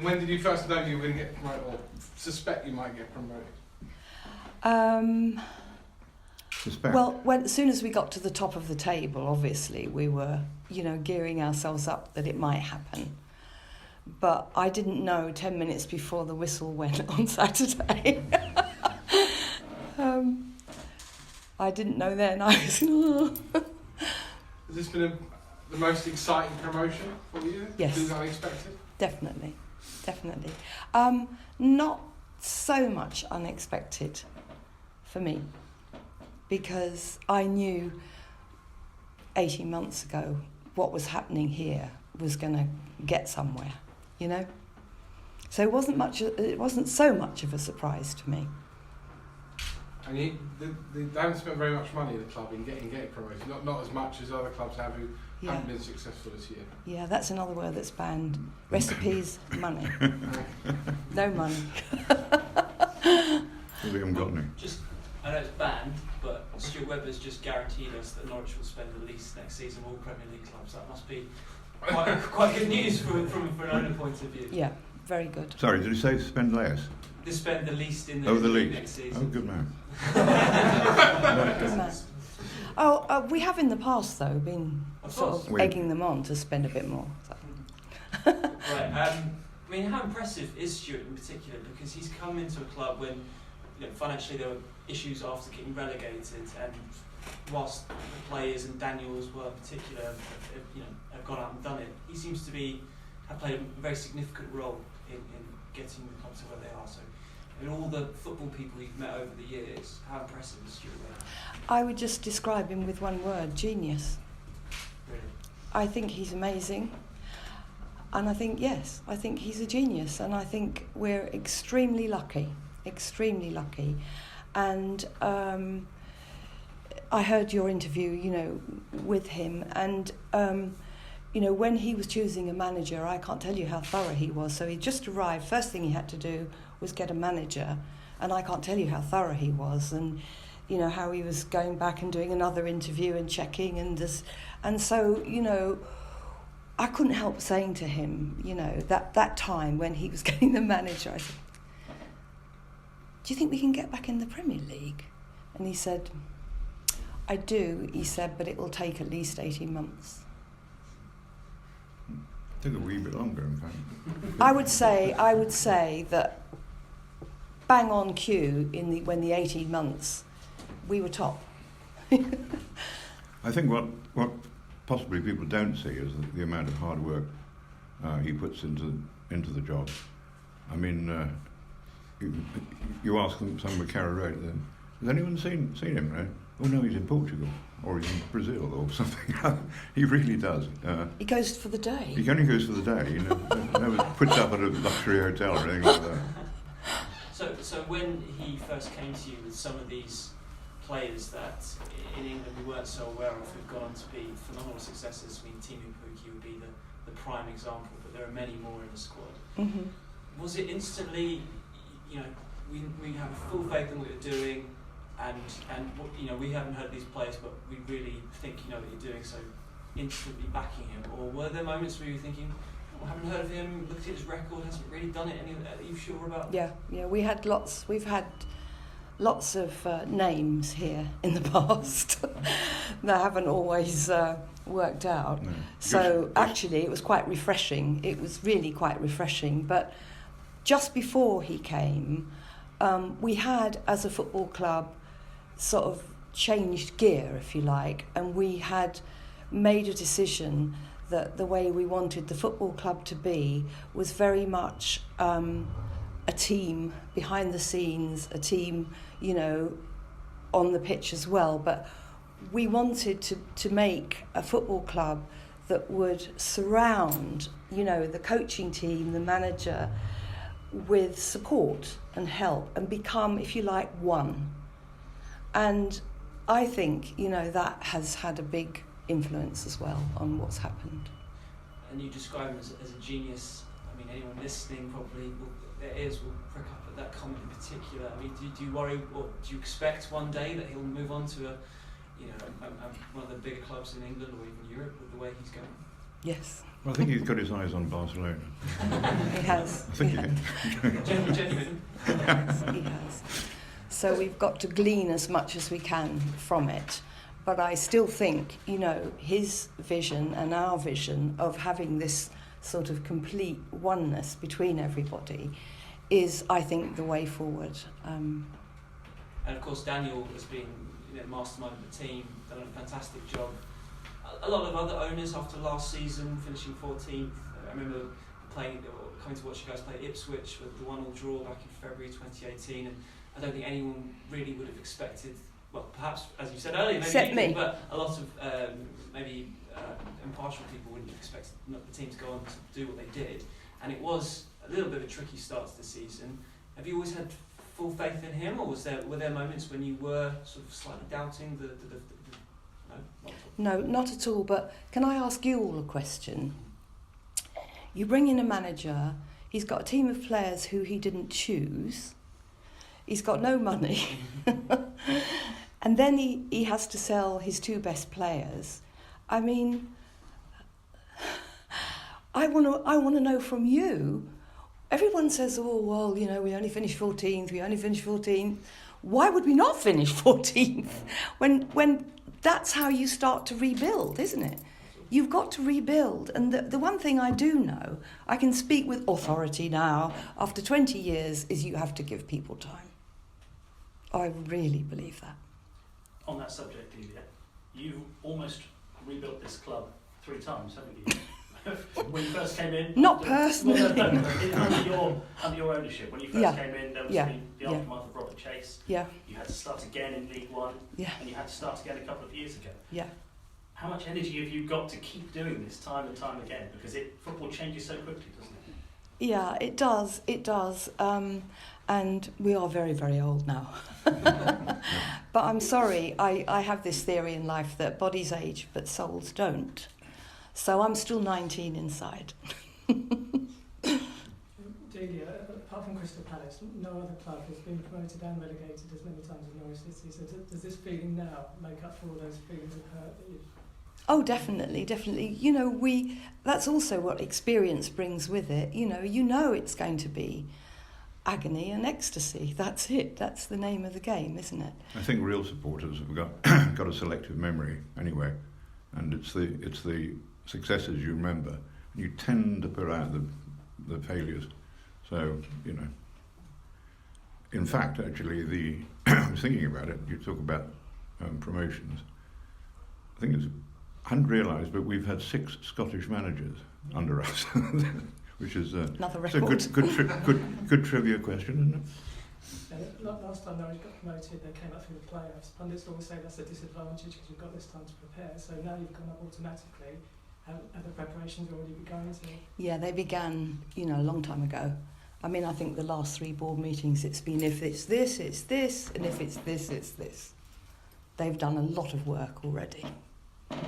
When did you first know you were going to get promoted, or suspect you might get promoted? Suspect? Well, as soon as we got to the top of the table, obviously, we were, gearing ourselves up that it might happen. But I didn't know 10 minutes before the whistle went on Saturday. I didn't know then. I was... Has this been the most exciting promotion for you? Yes. Was it unexpected? Definitely. Not so much unexpected for me, because I knew 18 months ago what was happening here was going to get somewhere, So it wasn't so much of a surprise to me. And they haven't spent very much money at the club in getting promoted, not as much as other clubs have who haven't been successful this year. Yeah, that's another word that's banned. Recipes, money. No money. We haven't got any. I know it's banned, but Stuart Webber's just guaranteed us that Norwich will spend the least next season of all Premier League clubs. That must be quite good news from an owner point of view. Yeah, very good. Sorry, did you say spend less? They spend the least in the league next season. Oh, good man. Good man. We have in the past, though, been sort of egging them on to spend a bit more. So. Right. How impressive is Stuart in particular? Because he's come into a club when, financially there were issues after getting relegated, and whilst the players and Daniel as well in particular have gone out and done it, he seems to have played a very significant role in getting the club to where they are. So, all the football people you've met over the years, how impressive is Stuart? I would just describe him with one word: genius. Really? I think he's amazing. And I think he's a genius, and I think we're extremely lucky. And I heard your interview, with him, and when he was choosing a manager, I can't tell you how thorough he was. So he just arrived. First thing he had to do was get a manager, and I can't tell you how thorough he was, and how he was going back and doing another interview and checking, and so I couldn't help saying to him, that time when he was getting the manager, I said, "Do you think we can get back in the Premier League?" And he said, "I do," he said, "but it will take at least 18 months. Took a wee bit longer, in fact. I would say that bang on cue when the 18 months, we were top. I think what possibly people don't see is the amount of hard work he puts into the job. I mean, you ask them, some of Carrow Road, has anyone seen him? Right? Oh no, he's in Portugal, or he's in Brazil, or something. He really does. He goes for the day. He only goes for the day. Never puts up at a luxury hotel or anything like that. So when he first came to you with some of these players that in England we weren't so aware of, who've gone on to be phenomenal successes. I mean, Timu Pukki would be the prime example, but there are many more in the squad. Mm-hmm. Was it instantly, we have full faith in what you're doing, and we haven't heard these players, but we really think you know what you're doing, so instantly backing him? Or were there moments where you were thinking, I haven't heard of him, looked at his record, hasn't really done it, are you sure about? Yeah, we've had lots of names here in the past that haven't always worked out. No. So actually it was quite refreshing. It was really quite refreshing. But just before he came, we had, as a football club, sort of changed gear, if you like, and we had made a decision that the way we wanted the football club to be was very much a team behind the scenes, a team, on the pitch as well. But we wanted to make a football club that would surround, the coaching team, the manager, with support and help and become, if you like, one. And I think, that has had a big influence as well on what's happened. And you describe him as a genius. I mean, anyone listening probably, their ears will prick up at that comment in particular. I mean, do you worry, or do you expect one day that he'll move on to one of the bigger clubs in England or even Europe with the way he's going? Yes, Well, I think he's got his eyes on Barcelona. he has. I think he has. Genuine. He has. So we've got to glean as much as we can from it. But I still think, his vision and our vision of having this sort of complete oneness between everybody is, I think, the way forward. And of course, Daniel has been mastermind of the team, done a fantastic job. A lot of other owners after last season, finishing 14th. I remember coming to watch you guys play Ipswich with the 1-1 draw back in February 2018, and I don't think anyone really would have expected, well, perhaps, as you said earlier, maybe you did, but a lot of impartial people wouldn't have expected the team to go on to do what they did, and it was a little bit of a tricky start to the season. Have you always had full faith in him, or were there moments when you were sort of slightly doubting the No, not at all. But can I ask you all a question? You bring in a manager, he's got a team of players who he didn't choose, he's got no money, and then he has to sell his 2 best players. I mean, I want to know from you. Everyone says, oh, well, we only finished 14th, Why would we not finish 14th? When that's how you start to rebuild, isn't it? You've got to rebuild. And the one thing I do know, I can speak with authority now, after 20 years, is you have to give people time. I really believe that. On that subject, Delia, you almost rebuilt this club 3 times, haven't you? When you first came in... Not personally. Under your ownership. When you first came in, there was the aftermath of Robert Chase. Yeah. You had to start again in League One. Yeah. And you had to start again a couple of years ago. Yeah. How much energy have you got to keep doing this time and time again? Because football changes so quickly, doesn't it? Yeah, it does. It does. And we are very, very old now. But I'm sorry, I have this theory in life that bodies age, but souls don't. So I'm still 19 inside. Delia, apart from Crystal Palace, no other club has been promoted and relegated as many times as Norwich City. So does this feeling now make up for all those feelings of hurt that you've... Oh, definitely. That's also what experience brings with it. It's going to be agony and ecstasy. That's it. That's the name of the game, isn't it? I think real supporters have got a selective memory anyway, and it's the successes you remember. You tend to put out the failures. So, in fact, actually, I was thinking about it. You talk about promotions. I think it's unrealised, but we've had 6 Scottish managers under us, which is another record. It's a good trivia question, isn't it? Last time Norwich got promoted, they came up through the playoffs. Pundits always say that's a disadvantage because you've got this time to prepare. So now you've gone up automatically. Have the preparations already begun? Yeah, they began, a long time ago. I mean, I think the last 3 board meetings, it's been if it's this, it's this, and if it's this, it's this. They've done a lot of work already.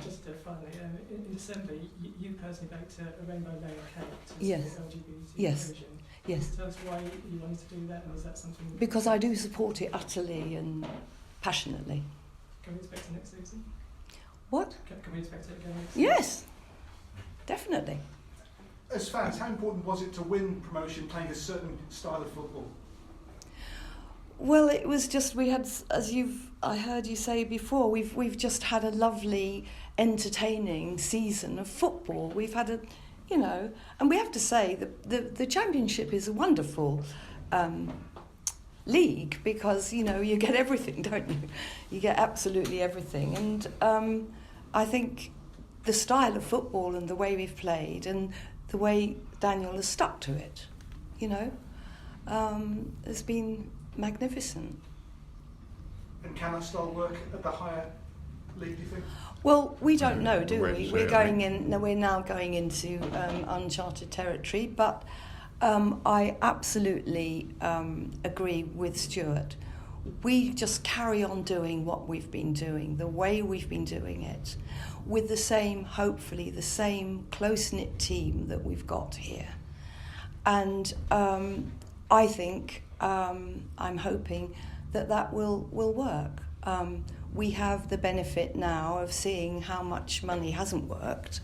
Just finally, in December, you personally baked a rainbow layer cake to Yes. support LGBT Yes. inclusion. Yes. Tell us why you wanted to do that, and is that something... Because I do support it utterly and passionately. Can we expect it next season? What? Can we expect it again next season? Yes, definitely. As fans, how important was it to win promotion playing a certain style of football? Well, it was just we had, as I heard you say before, we've just had a lovely, entertaining season of football. We've had and we have to say that the Championship is a wonderful league because you get everything, don't you? You get absolutely everything, and I think the style of football and the way we've played and the way Daniel has stuck to it, has been magnificent. And can that style work at the higher league, do you think? Well, we don't know, do we? We're now going into uncharted territory, but I absolutely agree with Stuart. We just carry on doing what we've been doing, the way we've been doing it, with hopefully the same close-knit team that we've got here. And I think, I'm hoping that will work. We have the benefit now of seeing how much money hasn't worked.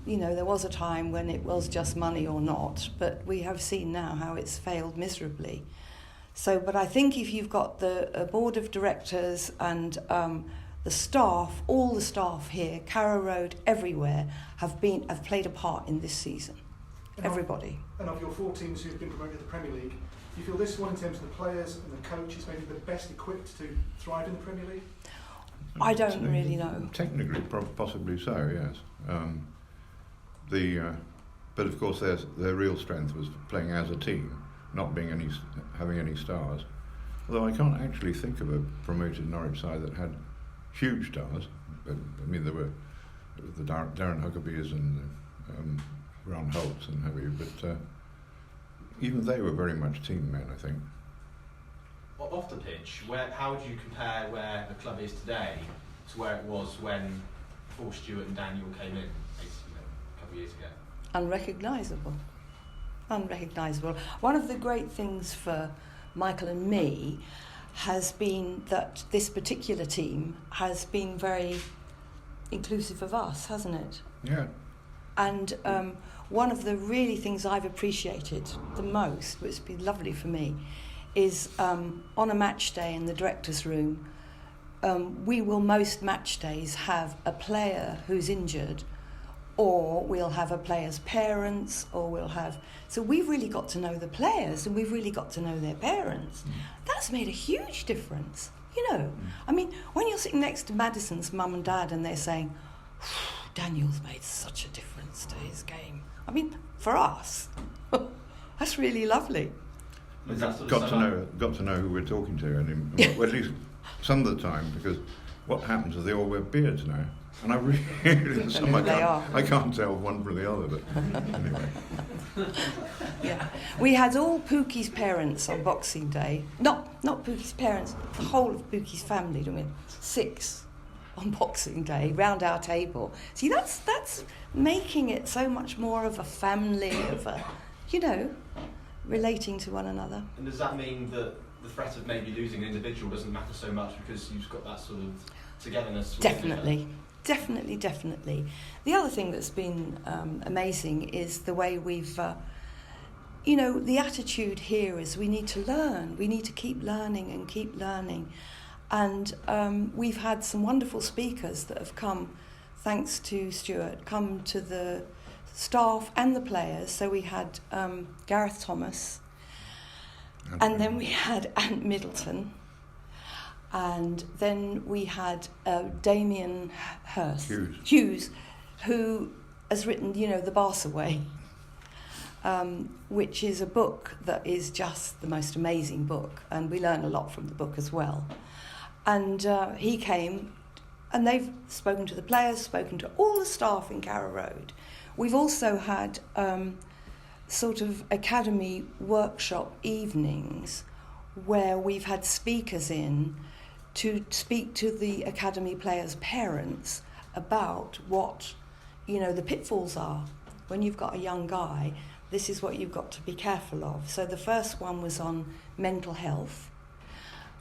You know, there was a time when it was just money or not, but we have seen now how it's failed miserably. So, but I think if you've got a board of directors and the staff, all the staff here, Carrow Road, everywhere, have played a part in this season. Everybody. And of your 4 teams who've been promoted to the Premier League, do you feel this one, in terms of the players and the coach, is maybe the best equipped to thrive in the Premier League? I don't really know. Technically, possibly so, yes. But of course, their real strength was playing as a team, not having any stars. Although I can't actually think of a promoted Norwich side that had huge stars. But, I mean, there were the Darren Huckabees and Ron Holtz and have you, but even they were very much team men, I think. Well, off the pitch, how would you compare where the club is today to where it was when Paul Stewart and Daniel came in a couple of years ago? Unrecognisable. One of the great things for Michael and me has been that this particular team has been very inclusive of us, hasn't it? Yeah. And one of the really things I've appreciated the most, which has been lovely for me, is on a match day in the director's room, we will most match days have a player who's injured, or we'll have a player's parents, or we'll have... So we've really got to know the players, and we've really got to know their parents. That's made a huge difference, you know. I mean, when you're sitting next to Madison's mum and dad and they're saying, Daniel's made such a difference to his game. I mean, for us, that's really lovely. Got to know who we're talking to, and well, at least some of the time, because what happens is they all wear beards now, and I really I can't tell one from the other, but anyway. Yeah, we had all Pookie's parents on Boxing Day. Not Pookie's parents, the whole of Pookie's family. I mean, 6 on Boxing Day round our table. See, that's making it so much more of a family, of a, you know, relating to one another. And does that mean that the threat of maybe losing an individual doesn't matter so much because you've got that sort of togetherness? Definitely. The other thing that's been amazing is the way we've, you know, the attitude here is we need to learn. We need to keep learning and keep learning. And we've had some wonderful speakers that have come, thanks to Stuart, come to the staff and the players. So we had Gareth Thomas, and then we had Ant Middleton, and then we had Damien Hughes, who has written, you know, The Barca Way, which is a book that is just the most amazing book, and we learn a lot from the book as well. And he came, and they've spoken to the players, spoken to all the staff in Carrow Road. We've also had sort of academy workshop evenings where we've had speakers in to speak to the academy players' parents about what, you know, the pitfalls are. When you've got a young guy, this is what you've got to be careful of. So the first one was on mental health,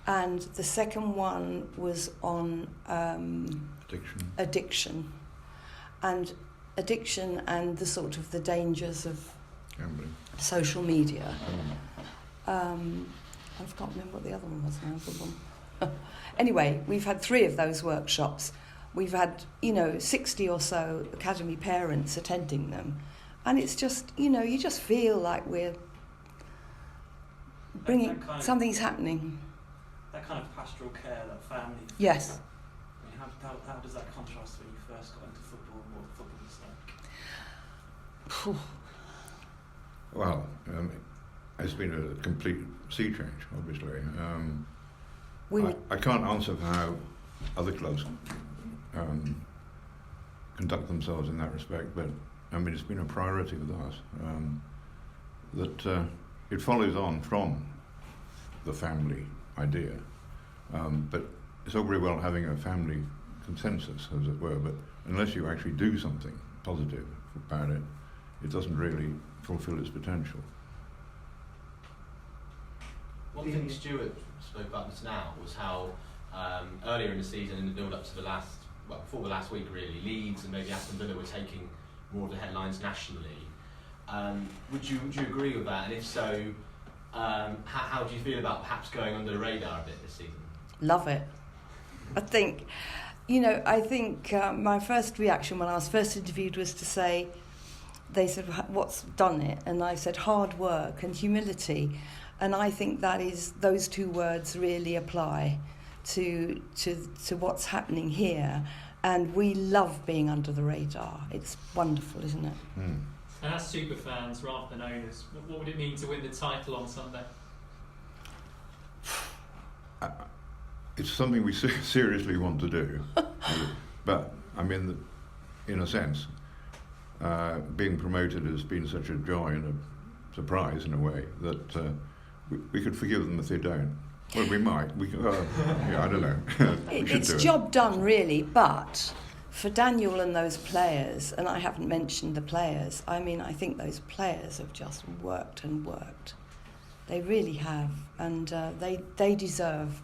and the second one was on addiction and the sort of the dangers of gambling, social media. I can't remember what the other one was now. Anyway, we've had 3 of those workshops. We've had, you know, 60 or so academy parents attending them, and it's just, you know, you just feel like we're bringing something's happening. That kind of pastoral care, that family. Yes. I mean, how does that contrast when you first got into football and what football is like? Well, it's been a complete sea change, obviously. I can't answer for how other clubs conduct themselves in that respect, but I mean, it's been a priority with us. That it follows on from the family idea, but it's all very well having a family consensus, as it were, but unless you actually do something positive about it, it doesn't really fulfil its potential. One thing Stuart spoke about just now was how earlier in the season, in the build-up to before the last week really, Leeds and maybe Aston Villa were taking more of the headlines nationally. Would you agree with that? And if so, how do you feel about perhaps going under the radar a bit this season? Love it. I think, my first reaction when I was first interviewed was to say, they said, what's done it? And I said, hard work and humility. And I think those two words really apply to what's happening here. And we love being under the radar. It's wonderful, isn't it? Mm. And as super fans rather than owners, what would it mean to win the title on Sunday? It's something we seriously want to do. But, I mean, in a sense, being promoted has been such a joy and a surprise in a way that we could forgive them if they don't. Well, we might. I don't know. It's job done, really, but for Daniel and those players, and I haven't mentioned the players, I mean, I think those players have just worked and worked. They really have, and they deserve,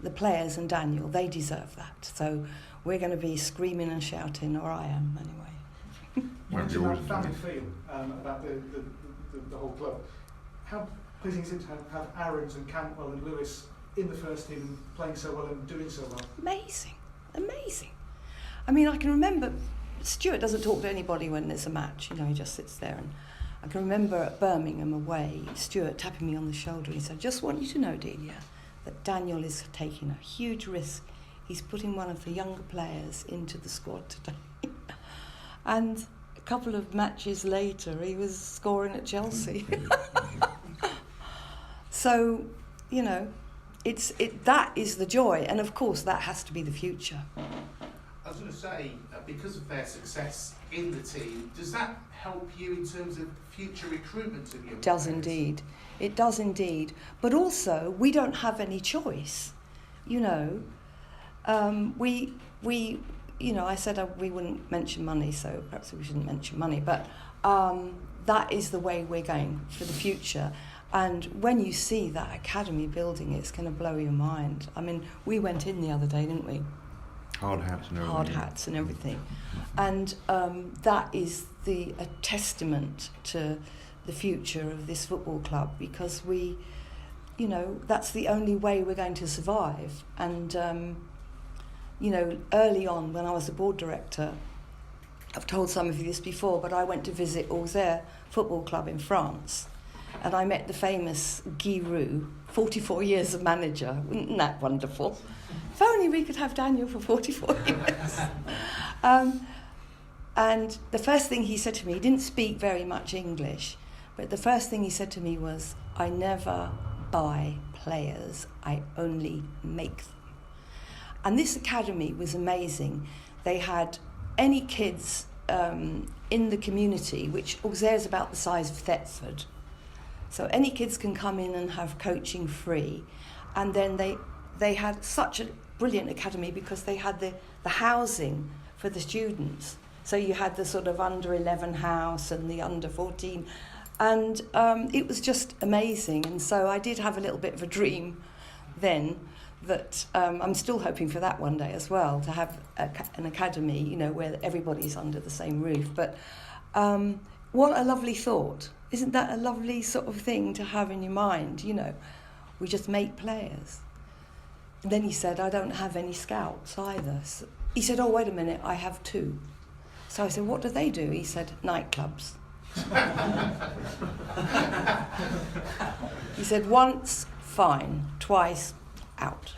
the players and Daniel, they deserve that. So we're going to be screaming and shouting, or I am anyway. You mentioned that family feel about the whole club. How pleasing is it to have Aarons and Cantwell and Lewis in the first team and playing so well and doing so well? Amazing. I mean, I can remember, Stuart doesn't talk to anybody when there's a match, he just sits there. And I can remember at Birmingham away, Stuart tapping me on the shoulder and he said, just want you to know, Delia, that Daniel is taking a huge risk. He's putting one of the younger players into the squad today. And a couple of matches later, he was scoring at Chelsea. So, that is the joy. And of course, that has to be the future. I was going to say, because of their success in the team, does that help you in terms of future recruitment of young It does players? indeed. It does indeed. But also, we don't have any choice. I said we wouldn't mention money, so perhaps we shouldn't mention money. But that is the way we're going for the future. And when you see that academy building, it's going to blow your mind. I mean, we went in the other day, didn't we? Hard hats and everything. And that is a testament to the future of this football club, because that's the only way we're going to survive. And, early on when I was the board director, I've told some of you this before, but I went to visit Auxerre Football Club in France. And I met the famous Guy Roux, 44 years of manager. Isn't that wonderful? If only we could have Daniel for 44 years. And the first thing he said to me, he didn't speak very much English, but the first thing he said to me was, I never buy players, I only make them. And this academy was amazing. They had any kids in the community, which Auxerre is about the size of Thetford. So any kids can come in and have coaching free. And then they had such a brilliant academy because they had the housing for the students. So you had the sort of under 11 house and the under 14. And it was just amazing. And so I did have a little bit of a dream then that I'm still hoping for that one day as well, to have an academy, where everybody's under the same roof. But what a lovely thought. Isn't that a lovely sort of thing to have in your mind? We just make players. And then he said, I don't have any scouts either. So he said, oh, wait a minute, I have 2. So I said, what do they do? He said, nightclubs. He said, once, fine. Twice, out.